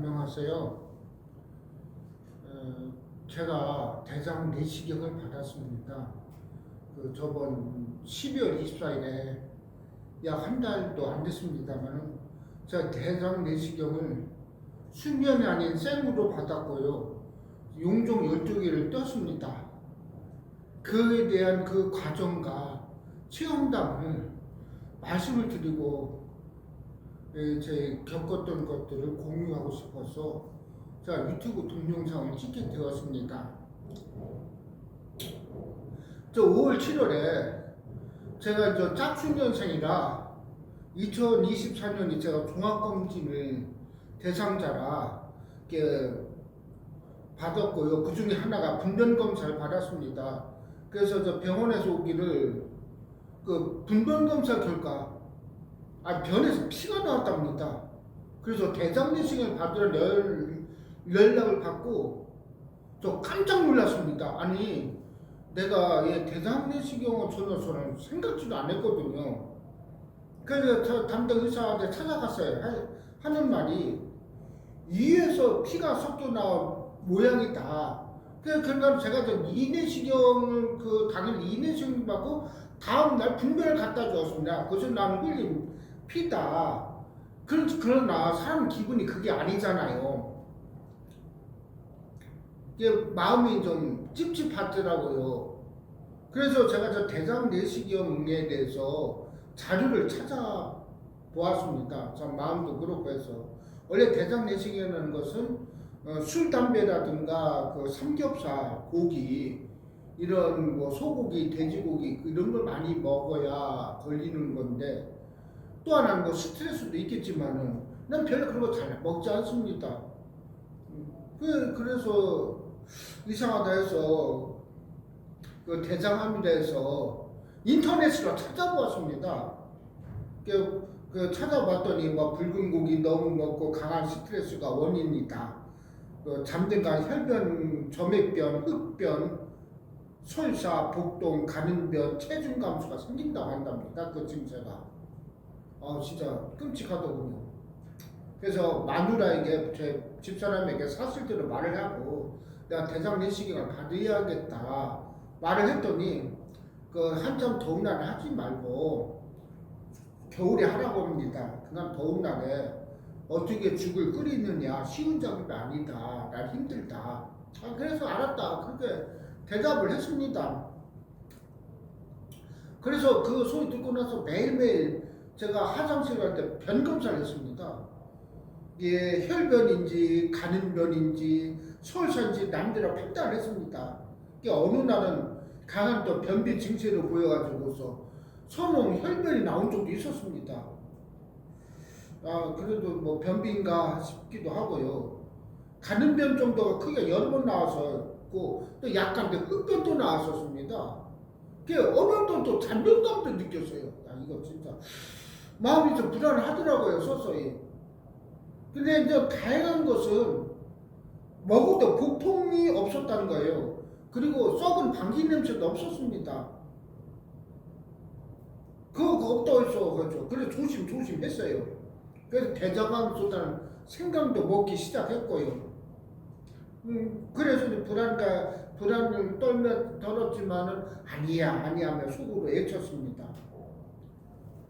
안녕하세요. 제가 대장 내시경을 받았습니다. 저번 12월 24일에 약 한 달도 안 됐습니다만 제가 대장 내시경을 수면이 아닌 생으로 받았고요. 용종 12개를 떴습니다. 그에 대한 그 과정과 체험담을 말씀을 드리고 제 겪었던 것들을 공유하고 싶어서 제가 유튜브 동영상을 찍게 되었습니다. 저 5월 7월에 제가 짝수년생이라 2024년이 제가 종합검진을 대상자라 받았고요. 그 중에 하나가 분변검사를 받았습니다. 그래서 저 병원에서 오기를 그 분변검사 결과 변에서 피가 나왔답니다. 그래서 대장내시경을 받으러 연락을 받고 저 깜짝 놀랐습니다. 아니 내가 대장내시경을 전혀서는 생각지도 안 했거든요. 그래서 저 담당 의사한테 찾아갔어요. 하는 말이 위에서 피가 섞여 나온 모양이다. 그러니까 제가 이내시경을 당일 이내시경 받고 다음날 분변을 갖다 주었습니다. 그래서 나는 흘린 피다. 그러나 사람 기분이 그게 아니잖아요. 이게 마음이 좀 찝찝하더라고요. 그래서 제가 저 대장 내시경에 대해서 자료를 찾아보았습니다. 참 마음도 그렇고 해서 원래 대장 내시경이라는 것은 술, 담배라든가 그 삼겹살, 고기 이런 소고기, 돼지고기 이런 걸 많이 먹어야 걸리는 건데 또 하나는 스트레스도 있겠지만은 난 별로 그런 거 잘 먹지 않습니다. 그래서 이상하다 해서 그 대장암이라 해서 인터넷으로 찾아보았습니다. 찾아봤더니 붉은 고기 너무 먹고 강한 스트레스가 원인이다. 잠든간 혈변, 점액변, 흑변, 설사, 복동, 가는변, 체중 감소가 생긴다고 한답니다. 그 증세가. 진짜 끔찍하더군요. 그래서 마누라에게 제 집사람에게 사실대로 말을 하고 내가 대장 내시경을 받아야겠다 말을 했더니 한참 더운 날에 하지 말고 겨울에 하라고 합니다. 그냥 더운 날에 어떻게 죽을 끓이느냐 쉬운 작업이 아니다. 날 힘들다. 그래서 알았다. 그렇게 대답을 했습니다. 그래서 그 소리 듣고 나서 매일매일 제가 화장실 갈 때 변검사를 했습니다. 이게 혈변인지 가는변인지 설사인지 남들아 판단을 했습니다. 어느 날은 강한 또 변비 증세를 보여가지고서 선홍 혈변이 나온 적도 있었습니다. 그래도 변비인가 싶기도 하고요. 가는변 정도가 크게 여러 번 나왔었고 또 약간 흑변도 나왔었습니다. 어느 또 잔변감도 느꼈어요. 이거 진짜 마음이 좀 불안하더라고요, 서서히. 근데 이제 다행한 것은 먹어도 복통이 없었다는 거예요. 그리고 썩은 방귀 냄새도 없었습니다. 그거 없다고 했어. 그래서 조심했어요. 그래서 대장암보다는 생강도 먹기 시작했고요. 그래서 불안을 떨었지만은 아니야 하며 속으로 외쳤습니다.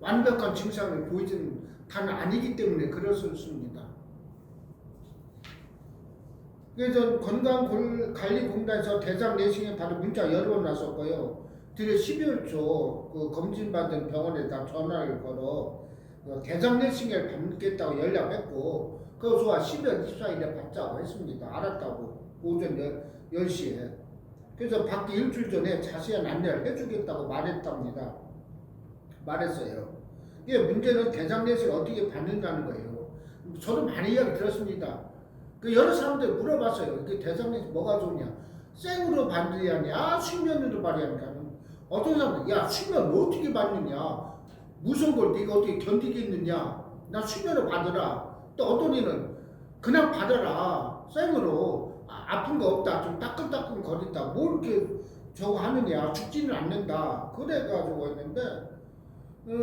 완벽한 증상을 보이지는 단 아니기 때문에 그렇습니다. 그래서 건강관리공단에서 대장 내시경에 바로 문자 여러 번 왔었고요. 드디어 12월 초 검진받은 병원에다 전화를 걸어 대장 내시경을 받겠다고 연락했고 그것과 12월 24일에 받자고 했습니다. 알았다고 오전 10시에. 그래서 받기 일주일 전에 자세한 안내를 해주겠다고 말했어요. 이게 문제는 대장 내시경을 어떻게 받는다는 거예요. 저도 많이 이야기 들었습니다. 여러 사람들 물어봤어요. 대장 내시경 뭐가 좋냐? 생으로 받느냐? 수면으로 받느냐? 어떤 사람들 수면 어떻게 받느냐? 무서운 걸 네가 어떻게 견디겠느냐? 나 수면으로 받으라. 또 어떤 이는 그냥 받아라. 생으로 아픈 거 없다. 좀 따끔따끔 거린다. 뭐 이렇게 저거 하느냐? 죽지는 않는다. 그래가지고 했는데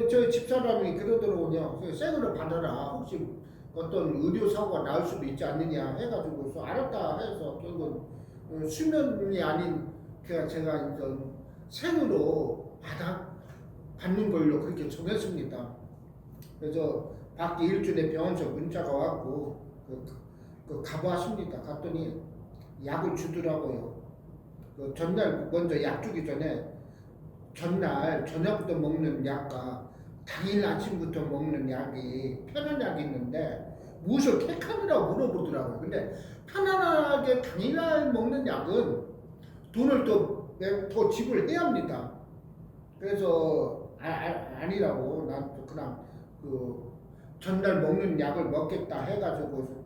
저희 집사람이 그러더라고요. 생으로 받아라. 혹시 어떤 의료 사고가 날 수도 있지 않느냐 해가지고서 알았다 해서 결국 수면이 아닌 제가 이제 생으로 받는 걸로 그렇게 정했습니다. 그래서 밖에 일주일에 병원에서 문자가 왔고 가보았습니다. 갔더니 약을 주더라고요. 전날 먼저 약 주기 전에 전날 저녁부터 먹는 약과 당일 아침부터 먹는 약이 편한 약이 있는데 무엇을 택하느라고 물어보더라고요. 근데 편안하게 당일날 먹는 약은 돈을 더 지불해야 합니다. 그래서 아니라고 난 그냥 전날 먹는 약을 먹겠다 해가지고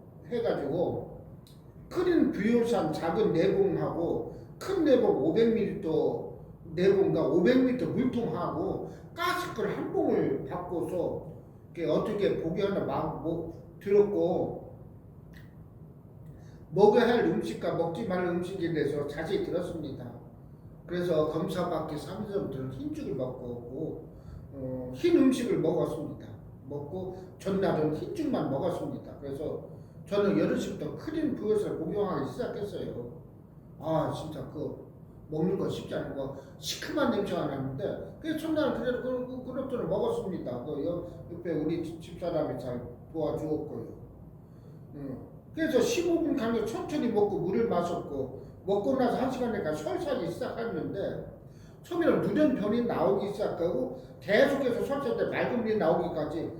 큰 부효산 작은 내봉하고 큰 내봉 500ml 내봉과 500ml 물통하고 가스걸 한 봉을 받고서 어떻게 보기 하나 들었고 먹어야 할 음식과 먹지 말 음식에 대해서 자세히 들었습니다. 그래서 검사받기 3일부터는 흰죽을 먹고 오고 흰 음식을 먹었습니다. 먹고 전날은 흰죽만 먹었습니다. 그래서 저는 8시부터 크림 부어서 복용하기 시작했어요. 아 진짜 먹는 거 쉽지 않은 거 시큼한 냄새가 나는데 그래서 첫날 그래도 그릇들을 먹었습니다. 옆에 우리 집사람이 잘 도와주었고요. 그래서 15분 간격 천천히 먹고 물을 마셨고 먹고 나서 1시간 내가 설사하기 시작했는데 처음에는 누전변이 나오기 시작하고 계속해서 설사 때 맑은 물이 나오기까지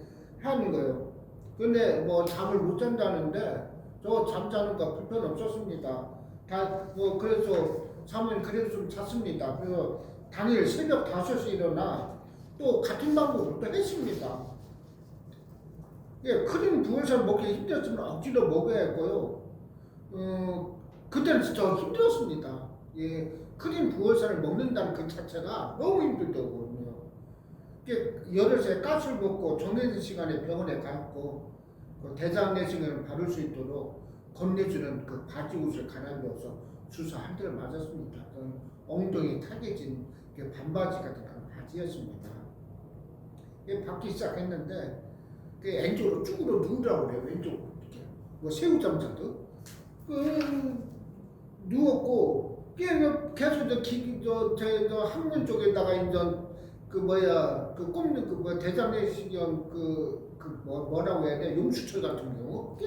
하는 거예요. 근데 뭐 잠을 못 잔다는데 저 잠자는 거 불편 없었습니다. 그래서 잠을 그래도 좀 잤습니다. 그래서 당일 새벽 5시에 일어나 또 같은 방법으로 또 했습니다. 예, 크림 부을살 먹기 힘들었지만 억지로 먹어야 했고요. 그때는 진짜 힘들었습니다. 예, 크림 부을살을 먹는다는 그 자체가 너무 힘들더군요. 열흘새 가스를 먹고 정해진 시간에 병원에 갔고 대장 내시경을 바를 수 있도록 건네주는 바지옷을 갈아입어서 주사 한 대를 맞았습니다. 엉덩이 타개진 반바지 같은 그런 바지였습니다. 받기 시작했는데 왼쪽으로 쭈그러 누우라고 그래요. 왼쪽으로 이렇게 뭐 새우잠 자듯 누웠고 계속 저 항문 쪽에다가 이제 꼽는 대장내시경 뭐라고 해야 돼? 용수철 같은 경우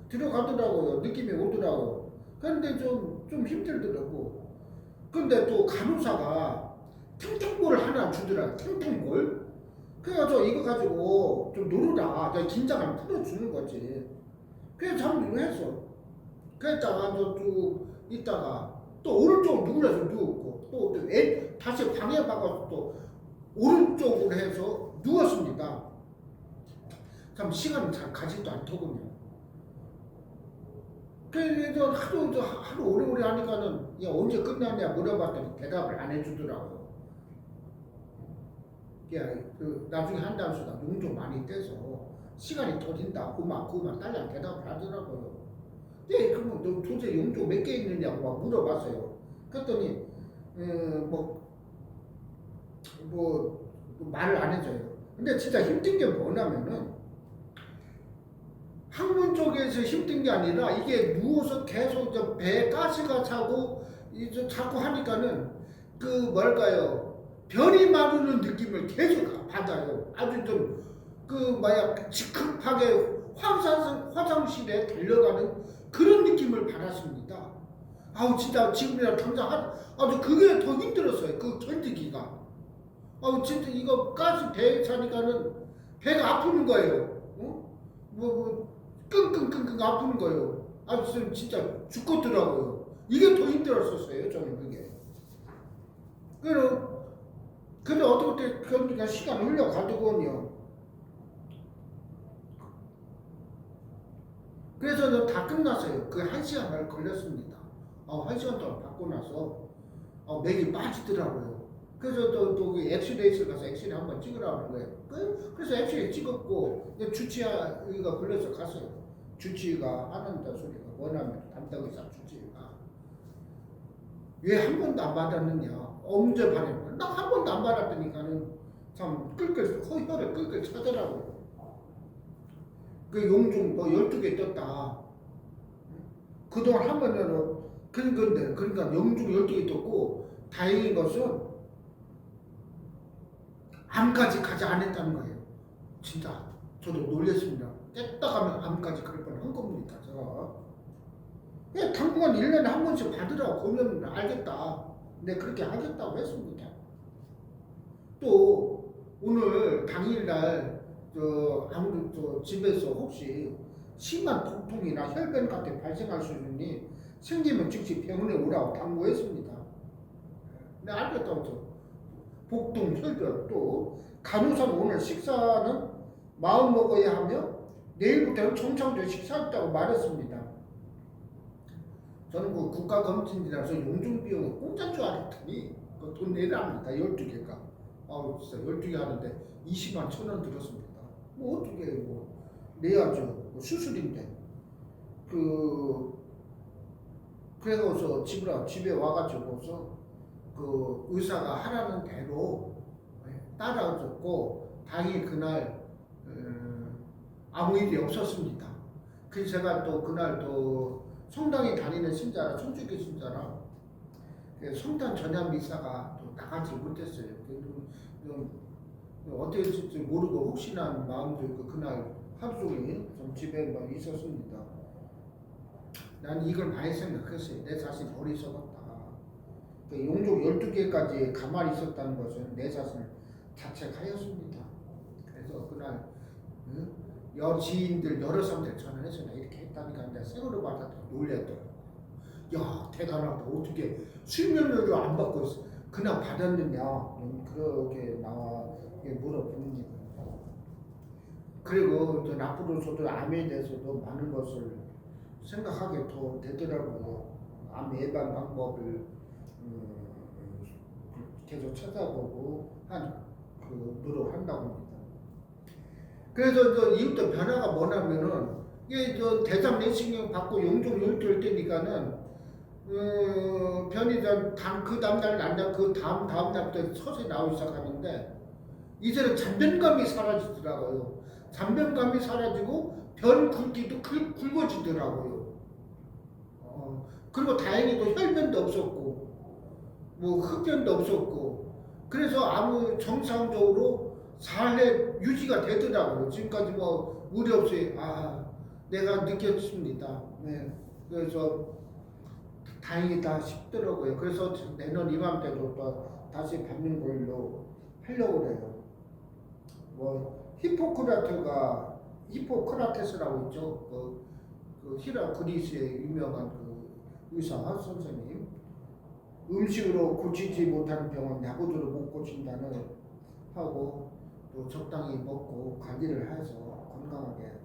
들어가더라고요. 느낌이 오더라고요. 그런데 좀 힘들더라고. 근데 또 간호사가 탱탱볼을 하나 주더라. 탱탱볼. 그래서 이거 가지고 좀 놀으라. 긴장을 풀어주는 거지. 그래서 잠들고 했어. 그랬다가 쭉 있다가 또 오른쪽으로 누우라서 누웠고 또 다시 방에 바꿔서 또 오른쪽으로 해서 누웠습니다. 참 시간이 잘 가지도 않더군요. 그래서 하루 오래오래 하니까는 야 언제 끝나냐 물어봤더니 대답을 안 해주더라고요. 나중에 한다는 수가 용조 많이 떼서 시간이 터진다. 그만 딸랑 대답을 하더라고요. 그러면 너 도대체 용조 몇 개 있느냐고 막 물어봤어요. 그랬더니 말을 안 해줘요. 근데 진짜 힘든 게 뭐냐면은 항문 쪽에서 힘든 게 아니라 이게 누워서 계속 배에 가스가 차고 이제 자꾸 하니까는 변이 마르는 느낌을 계속 받아요. 아주 좀 즉급하게 화장실에 달려가는 그런 느낌을 받았습니다. 아우 진짜 지금이라 당장 아주 그게 더 힘들었어요. 견디기가. 아우 진짜 이거 가스 배에 차니까는 배가 아프는 거예요. 끙끙끙끙 아프는 거예요. 아주 진짜 죽겠더라고요. 이게 더 힘들었었어요. 저는 그게. 근데 어떻게 견디가 시간 흘러가더군요. 그래서 다 끝났어요. 1시간 걸렸습니다. 1시간 동안 받고 나서 맥이 빠지더라고요. 그래서 또 엑스레이실 가서 엑스레이 한번 찍으라는 거예요. 그래서 엑스레이 찍었고 주치의가 불러서 갔어요. 주치의가 하는다 소리가 뭐냐면 담당 의사 주치의가 왜 한 번도 안 받았느냐? 언제 받았냐? 나 한 번도 안 받았더니까는 참 혈을 끌끌 차더라고요. 그 용중 뭐 12개 떴다. 그동안 한 번은 그런 건데, 그러니까 용중 12개 떴고, 다행인 것은 암까지 가지 않았다는 거예요. 진짜 저도 놀랐습니다. 깼다 가면 암까지 그럴 뻔한 겁니다. 제가 당분간 1년에 한 번씩 받으라고 그러면 알겠다. 근데 그렇게 하겠다고 했습니다. 또 오늘 당일날 아무래도 집에서 혹시 심한 복통이나 혈변 같은 발생할 수 있으니 생기면 즉시 병원에 오라고 당부했습니다. 근데 알겠다고 저 복통, 혈변 또 간호사는 오늘 식사는 마음 먹어야 하며 내일부터는 정상적인 식사했다고 말했습니다. 저는 그 국가검진이라서 용준비용이 공짜인 줄 알았더니 돈 내라니까 12개가. 아우 진짜 12개 하는데 20만 1,000원 들었습니다. 뭐 어떻게 뭐 내야죠. 뭐 수술인데. 그래서 집에 와가지고서 그 의사가 하라는 대로 따라줬고 다행히 그날 아무 일이 없었습니다. 그래서 제가 또 그날 또 성당에 다니는 신자라 천주교 신자라 성탄 전야 미사가 또 나가지 못했어요. 어떻게 될지 모르고 혹시나 마음도 있고 그날 하루 종일 좀 집에만 있었습니다. 난 이걸 많이 생각했어요. 내 자신 어리석었다. 용종 12개까지 가만히 있었다는 것은 내 자신을 자책하였습니다. 그래서 그날 지인들 여러 사람들 전화해서 나 이렇게 했다니까 내가 생으로 받았다 놀랬더라고. 야 대단하다. 어떻게 수면료를 안 받고 있어. 그냥 받았느냐. 그렇게 나와 물어봅니다. 그리고 앞으로 저도 암에 대해서도 많은 것을 생각하게 더 되더라고요. 암 예방 방법을 계속 찾아보고 노력한다고 합니다. 그래서 이후부터 변화가 뭐냐면은 이게 대장 내시경 받고 용종 12일 때니까는 편의점 그 다음날 난다 그 다음 날부터 서서히 나오기 시작하는데 이제는 잔변감이 사라지더라고요. 잔변감이 사라지고 변 굵기도 굵어지더라고요. 그리고 다행히도 혈변도 없었고 뭐 흡변도 없었고 그래서 아무 정상적으로 잘 유지가 되더라고요. 지금까지 뭐 무리 없이 내가 느꼈습니다. 네. 그래서 다행이다 싶더라고요. 그래서 내년 이맘때도 또 다시 받는 걸로 하려고 그래요. 뭐 히포크라테스라고 있죠. 그 그리스의 유명한 그 의사 선생님. 음식으로 고치지 못하는 병은 약으로 못 고친다는 하고 또 적당히 먹고 관리를 해서 건강하게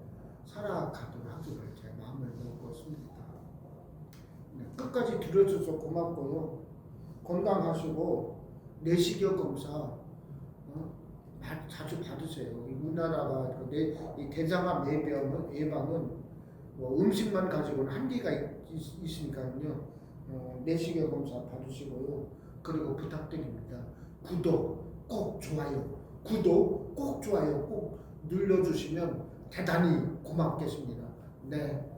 살아가도록 하기를 제 마음을 먹었습니다. 네, 끝까지 들어줘서 고맙고요. 건강하시고 내시경 검사 자주 받으세요. 우리나라가 이 대장암 예방은 뭐 음식만 가지고는 한계가 있으니까요. 내시경 검사 받으시고요. 그리고 부탁드립니다. 구독 꼭 좋아요 꼭 눌러주시면 대단히 고맙겠습니다. 네.